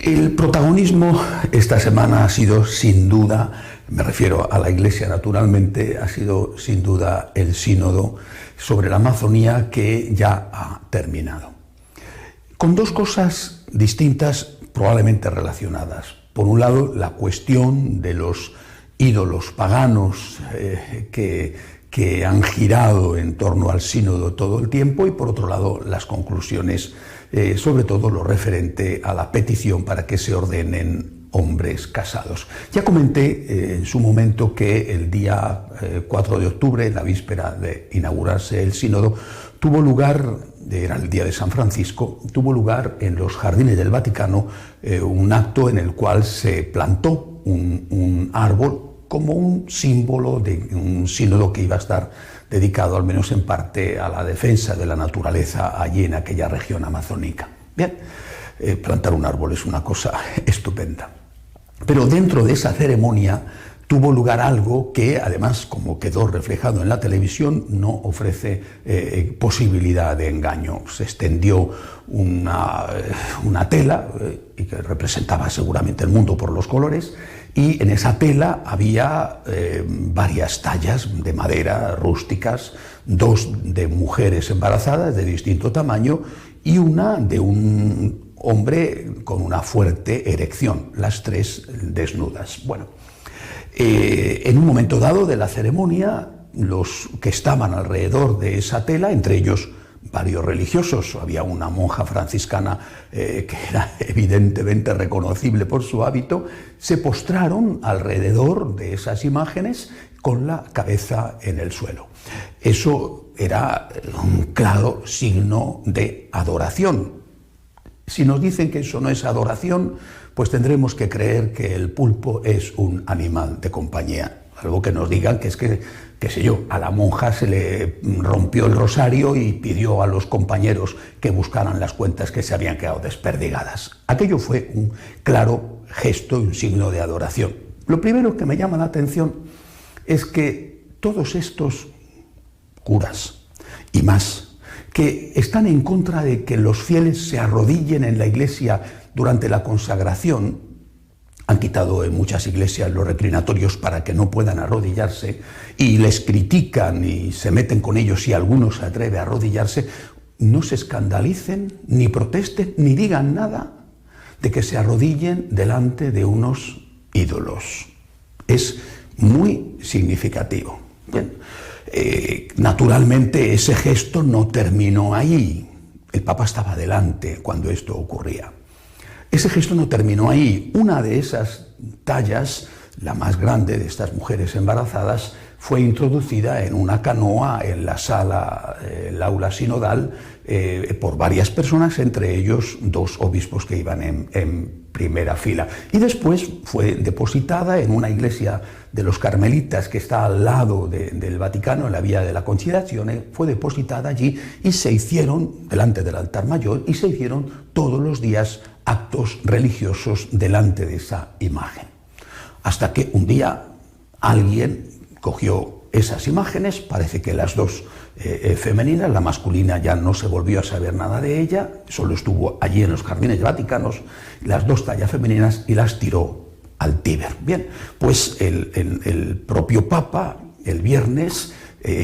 El protagonismo esta semana ha sido sin duda, me refiero a la Iglesia naturalmente, ha sido sin duda el sínodo sobre la Amazonía que ya ha terminado. Con dos cosas distintas, probablemente relacionadas. Por un lado, la cuestión de los ídolos paganos que han girado en torno al sínodo todo el tiempo, y por otro lado, las conclusiones, sobre todo lo referente a la petición para que se ordenen hombres casados. Ya comenté en su momento que el día 4 de octubre, la víspera de inaugurarse el sínodo, tuvo lugar, era el día de San Francisco, tuvo lugar en los Jardines del Vaticano un acto en el cual se plantó un árbol como un símbolo de un sínodo que iba a estar dedicado, al menos en parte, a la defensa de la naturaleza allí en aquella región amazónica. Bien, plantar un árbol es una cosa estupenda. Pero dentro de esa ceremonia tuvo lugar algo que, además, como quedó reflejado en la televisión, no ofrece posibilidad de engaño. Se extendió una tela y que representaba seguramente el mundo por los colores, y en esa tela había varias tallas de madera rústicas, dos de mujeres embarazadas de distinto tamaño y una de un hombre con una fuerte erección, las tres desnudas. Bueno, en un momento dado de la ceremonia, los que estaban alrededor de esa tela, entre ellos varios religiosos, había una monja franciscana que era evidentemente reconocible por su hábito, se postraron alrededor de esas imágenes con la cabeza en el suelo. Eso era un claro signo de adoración. Si nos dicen que eso no es adoración, pues tendremos que creer que el pulpo es un animal de compañía. Algo que nos digan que es que, qué sé yo, a la monja se le rompió el rosario y pidió a los compañeros que buscaran las cuentas que se habían quedado desperdigadas. Aquello fue un claro gesto y un signo de adoración. Lo primero que me llama la atención es que todos estos curas y más, que están en contra de que los fieles se arrodillen en la iglesia durante la consagración, han quitado en muchas iglesias los reclinatorios para que no puedan arrodillarse, y les critican y se meten con ellos si alguno se atreve a arrodillarse, no se escandalicen, ni protesten, ni digan nada de que se arrodillen delante de unos ídolos. Es muy significativo. Bien. Naturalmente ese gesto no terminó ahí. El Papa estaba delante cuando esto ocurría. Ese gesto no terminó ahí. Una de esas tallas, la más grande de estas mujeres embarazadas, fue introducida en una canoa en la sala, el aula sinodal, por varias personas, entre ellos dos obispos que iban en primera fila. Y después fue depositada en una iglesia de los carmelitas que está al lado del Vaticano, en la Vía de la Conciliazione, fue depositada allí y se hicieron, delante del altar mayor, y se hicieron todos los días actos religiosos delante de esa imagen. Hasta que un día alguien cogió esas imágenes, parece que las dos femeninas, la masculina ya no se volvió a saber nada de ella, solo estuvo allí en los jardines vaticanos, las dos tallas femeninas, y las tiró al Tíber. Bien, pues el propio Papa el viernes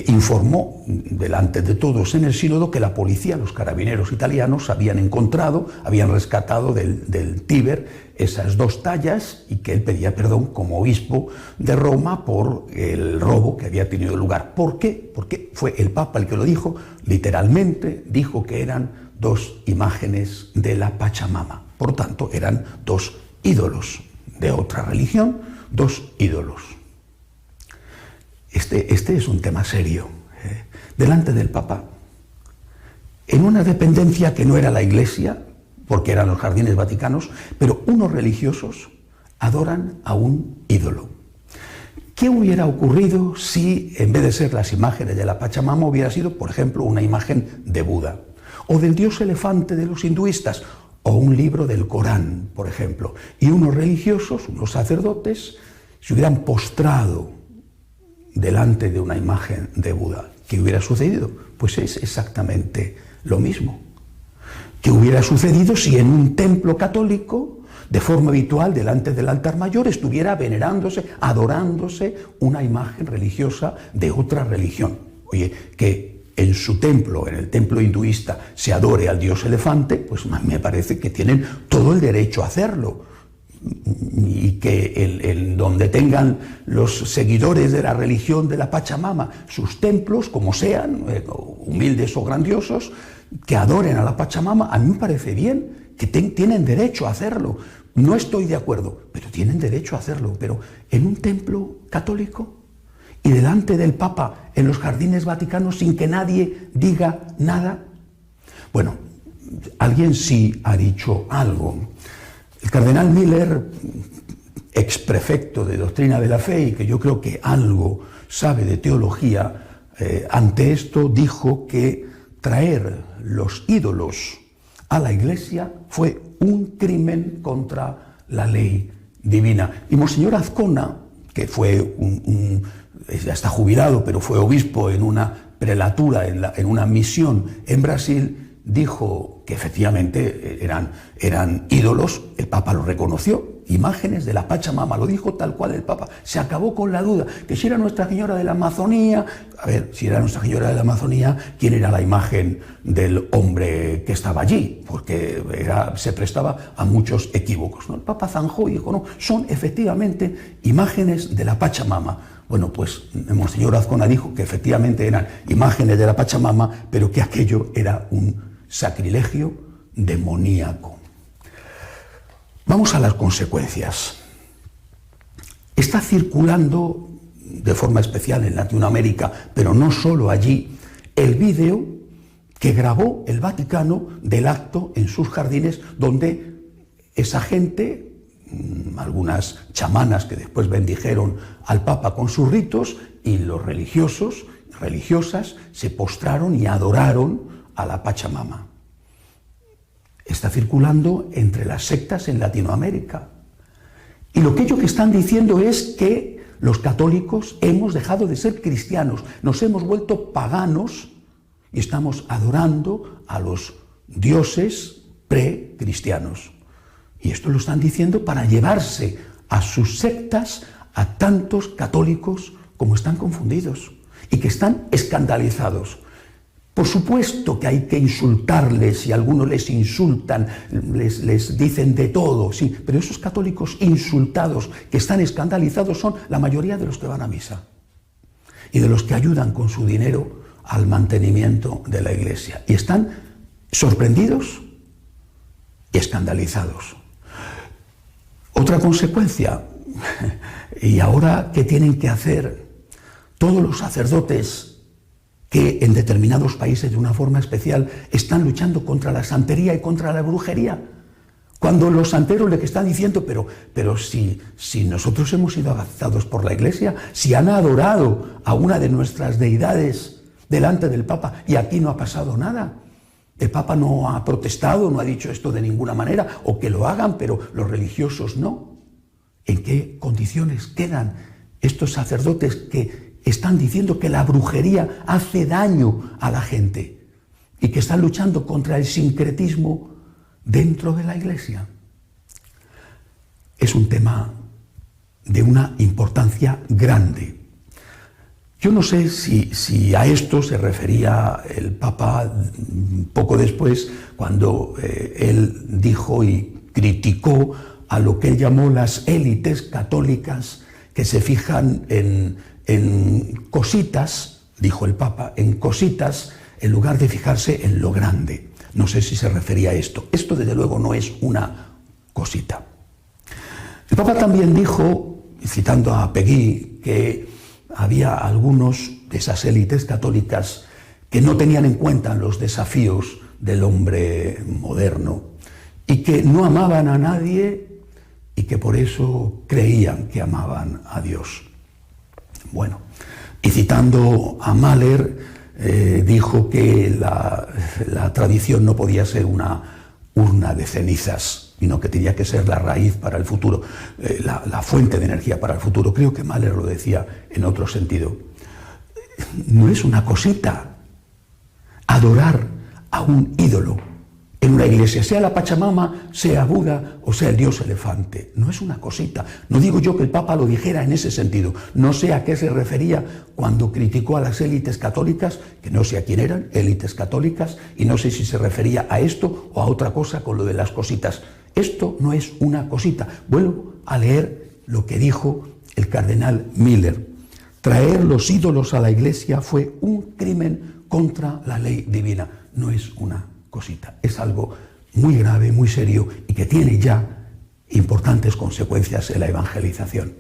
informó delante de todos en el sínodo que la policía, los carabineros italianos, habían rescatado del Tíber esas dos tallas, y que él pedía perdón como obispo de Roma por el robo que había tenido lugar. ¿Por qué? Porque fue el Papa el que lo dijo, literalmente dijo que eran dos imágenes de la Pachamama. Por tanto, eran dos ídolos de otra religión, dos ídolos. Este es un tema serio. Delante del Papa, en una dependencia que no era la Iglesia, porque eran los jardines vaticanos, pero unos religiosos adoran a un ídolo. ¿Qué hubiera ocurrido si, en vez de ser las imágenes de la Pachamama, hubiera sido, por ejemplo, una imagen de Buda, o del dios elefante de los hinduistas, o un libro del Corán, por ejemplo, y unos religiosos, unos sacerdotes, se hubieran postrado delante de una imagen de Buda? ¿Qué hubiera sucedido? Pues es exactamente lo mismo. ¿Qué hubiera sucedido si en un templo católico de forma habitual delante del altar mayor estuviera venerándose, adorándose una imagen religiosa de otra religión. Oye, que en su templo, en el templo hinduista, se adore al dios elefante, pues me parece que tienen todo el derecho a hacerlo. Y que donde tengan los seguidores de la religión de la Pachamama sus templos, como sean, humildes o grandiosos, que adoren a la Pachamama, a mí me parece bien, que tienen derecho a hacerlo. No estoy de acuerdo, pero tienen derecho a hacerlo. Pero en un templo católico y delante del Papa en los jardines vaticanos sin que nadie diga nada. Bueno, alguien sí ha dicho algo. El cardenal Miller, exprefecto de Doctrina de la Fe, y que yo creo que algo sabe de teología, ante esto dijo que traer los ídolos a la Iglesia fue un crimen contra la ley divina. Y Monseñor Azcona, que fue ya está jubilado, pero fue obispo en una prelatura, en una misión en Brasil, dijo que efectivamente eran ídolos. El Papa lo reconoció, imágenes de la Pachamama, lo dijo tal cual el Papa. Se acabó con la duda, que si era Nuestra Señora de la Amazonía, a ver, si era Nuestra Señora de la Amazonía, ¿quién era la imagen del hombre que estaba allí? Porque se prestaba a muchos equívocos, ¿no? El Papa zanjó y dijo, no, son efectivamente imágenes de la Pachamama. Bueno, pues Monseñor Azcona dijo que efectivamente eran imágenes de la Pachamama, pero que aquello era un sacrilegio demoníaco. Vamos a las consecuencias. Está circulando de forma especial en Latinoamérica, pero no solo allí, el vídeo que grabó el Vaticano del acto en sus jardines, donde esa gente, algunas chamanas que después bendijeron al Papa con sus ritos, y los religiosos, religiosas, se postraron y adoraron a la Pachamama. Está circulando entre las sectas en Latinoamérica. Y lo que ellos están diciendo es que los católicos hemos dejado de ser cristianos, nos hemos vuelto paganos y estamos adorando a los dioses precristianos. Y esto lo están diciendo para llevarse a sus sectas a tantos católicos como están confundidos y que están escandalizados. Por supuesto que hay que insultarles, y algunos les insultan, les dicen de todo, sí, pero esos católicos insultados que están escandalizados son la mayoría de los que van a misa y de los que ayudan con su dinero al mantenimiento de la Iglesia. Y están sorprendidos y escandalizados. Otra consecuencia, y ahora, ¿qué tienen que hacer todos los sacerdotes que en determinados países de una forma especial están luchando contra la santería y contra la brujería? Cuando los santeros les están diciendo, pero si nosotros hemos sido abrazados por la Iglesia, si han adorado a una de nuestras deidades delante del Papa y aquí no ha pasado nada. El Papa no ha protestado, no ha dicho esto de ninguna manera, o que lo hagan, pero los religiosos no. ¿En qué condiciones quedan estos sacerdotes que están diciendo que la brujería hace daño a la gente y que están luchando contra el sincretismo dentro de la Iglesia? Es un tema de una importancia grande. Yo no sé si a esto se refería el Papa poco después, cuando él dijo y criticó a lo que él llamó las élites católicas que se fijan en cositas, dijo el Papa, en cositas, en lugar de fijarse en lo grande. No sé si se refería a esto. Esto, desde luego, no es una cosita. El Papa también dijo, citando a Peggy, que había algunos de esas élites católicas que no tenían en cuenta los desafíos del hombre moderno y que no amaban a nadie y que por eso creían que amaban a Dios. Bueno, y citando a Mahler, dijo que la tradición no podía ser una urna de cenizas, sino que tenía que ser la raíz para el futuro, la fuente de energía para el futuro. Creo que Mahler lo decía en otro sentido. No es una cosita adorar a un ídolo en una iglesia, sea la Pachamama, sea Buda o sea el dios elefante. No es una cosita. No digo yo que el Papa lo dijera en ese sentido. No sé a qué se refería cuando criticó a las élites católicas, que no sé a quién eran, élites católicas, y no sé si se refería a esto o a otra cosa con lo de las cositas. Esto no es una cosita. Vuelvo a leer lo que dijo el cardenal Miller. Traer los ídolos a la iglesia fue un crimen contra la ley divina. No es una cosita, es algo muy grave, muy serio y que tiene ya importantes consecuencias en la evangelización.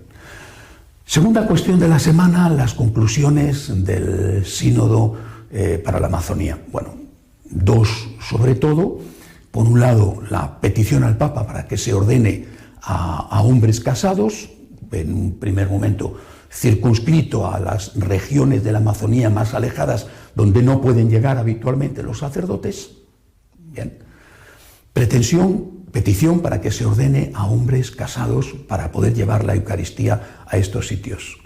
Segunda cuestión de la semana, las conclusiones del sínodo para la Amazonía. Bueno, dos sobre todo. Por un lado, la petición al Papa para que se ordene a hombres casados, en un primer momento circunscrito a las regiones de la Amazonía más alejadas donde no pueden llegar habitualmente los sacerdotes. Bien. Petición para que se ordene a hombres casados para poder llevar la Eucaristía a estos sitios.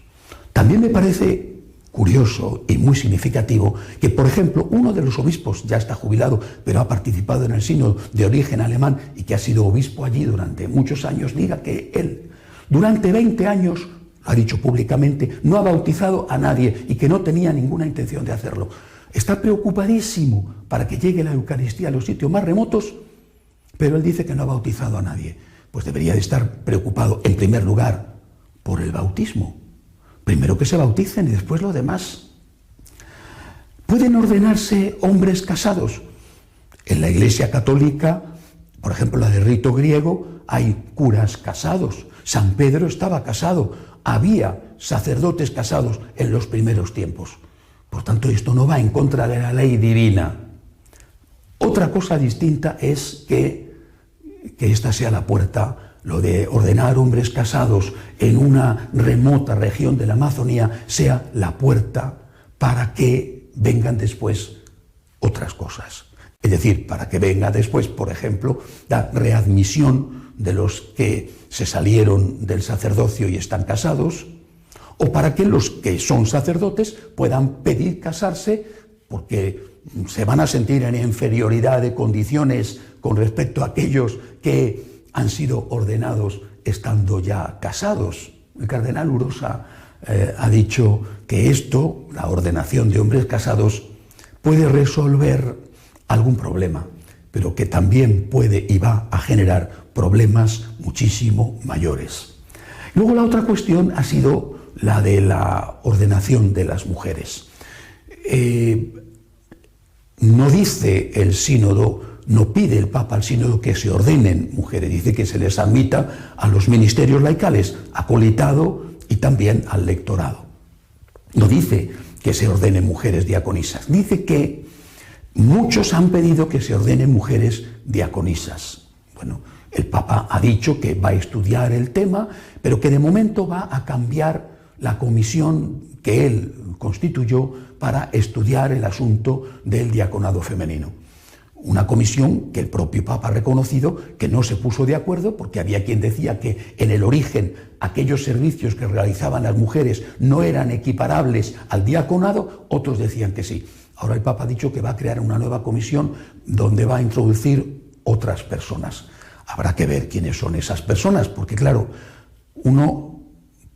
También me parece curioso y muy significativo que, por ejemplo, uno de los obispos, ya está jubilado, pero ha participado en el sínodo, de origen alemán y que ha sido obispo allí durante muchos años, diga que él, durante 20 años, lo ha dicho públicamente, no ha bautizado a nadie y que no tenía ninguna intención de hacerlo. Está preocupadísimo para que llegue la Eucaristía a los sitios más remotos, pero él dice que no ha bautizado a nadie. Pues debería de estar preocupado, en primer lugar, por el bautismo. Primero que se bauticen y después lo demás. ¿Pueden ordenarse hombres casados? En la Iglesia Católica, por ejemplo, la de rito griego, hay curas casados. San Pedro estaba casado. Había sacerdotes casados en los primeros tiempos. Por tanto, esto no va en contra de la ley divina. Otra cosa distinta es que esta sea la puerta, lo de ordenar hombres casados en una remota región de la Amazonía, sea la puerta para que vengan después otras cosas. Es decir, para que venga después, por ejemplo, la readmisión de los que se salieron del sacerdocio y están casados, o para que los que son sacerdotes puedan pedir casarse porque se van a sentir en inferioridad de condiciones con respecto a aquellos que han sido ordenados estando ya casados. El cardenal Urosa ha dicho que esto, la ordenación de hombres casados, puede resolver algún problema, pero que también puede y va a generar problemas muchísimo mayores. Luego la otra cuestión ha sido la de la ordenación de las mujeres. No dice el sínodo, no pide el Papa al sínodo que se ordenen mujeres, dice que se les admita a los ministerios laicales, acolitado y también al lectorado. No dice que se ordenen mujeres diaconisas, dice que muchos han pedido que se ordenen mujeres diaconisas. Bueno, el Papa ha dicho que va a estudiar el tema, pero que de momento va a cambiar la comisión que él constituyó para estudiar el asunto del diaconado femenino. Una comisión que el propio Papa ha reconocido que no se puso de acuerdo porque había quien decía que en el origen aquellos servicios que realizaban las mujeres no eran equiparables al diaconado, otros decían que sí. Ahora el Papa ha dicho que va a crear una nueva comisión donde va a introducir otras personas. Habrá que ver quiénes son esas personas, porque claro, uno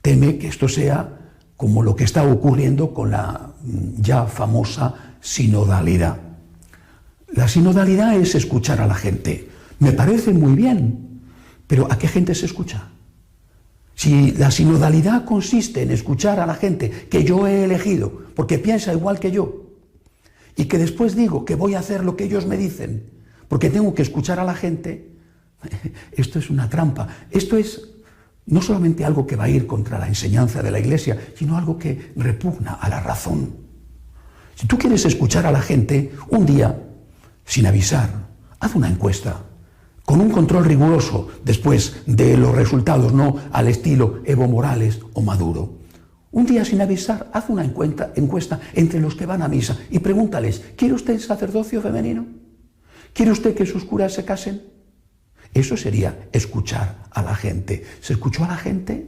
teme que esto sea como lo que está ocurriendo con la ya famosa sinodalidad. La sinodalidad es escuchar a la gente. Me parece muy bien, pero ¿a qué gente se escucha? Si la sinodalidad consiste en escuchar a la gente que yo he elegido porque piensa igual que yo y que después digo que voy a hacer lo que ellos me dicen porque tengo que escuchar a la gente, esto es una trampa. Esto es no solamente algo que va a ir contra la enseñanza de la Iglesia, sino algo que repugna a la razón. Si tú quieres escuchar a la gente, un día, sin avisar, haz una encuesta, con un control riguroso después de los resultados, no al estilo Evo Morales o Maduro. Un día sin avisar, haz una encuesta entre los que van a misa y pregúntales, ¿quiere usted sacerdocio femenino? ¿Quiere usted que sus curas se casen? Eso sería escuchar a la gente. ¿Se escuchó a la gente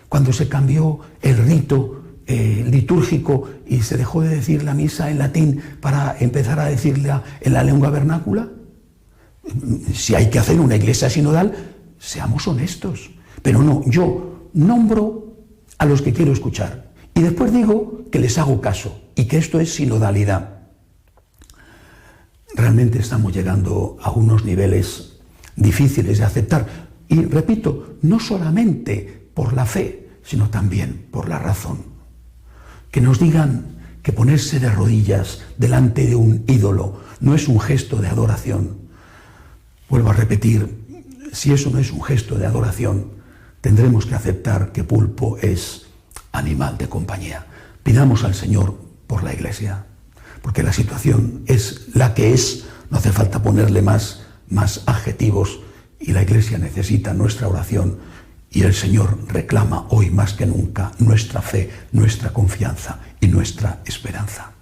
cuando se cambió el rito litúrgico y se dejó de decir la misa en latín para empezar a decirla en la lengua vernácula? Si hay que hacer una iglesia sinodal, seamos honestos. Pero no, yo nombro a los que quiero escuchar y después digo que les hago caso y que esto es sinodalidad. Realmente estamos llegando a unos niveles difíciles de aceptar. Y repito, no solamente por la fe, sino también por la razón. Que nos digan que ponerse de rodillas delante de un ídolo no es un gesto de adoración. Vuelvo a repetir, si eso no es un gesto de adoración, tendremos que aceptar que pulpo es animal de compañía. Pidamos al Señor por la Iglesia, porque la situación es la que es, no hace falta ponerle más adjetivos, y la Iglesia necesita nuestra oración, y el Señor reclama hoy más que nunca nuestra fe, nuestra confianza y nuestra esperanza.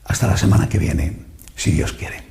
Hasta la semana que viene, si Dios quiere.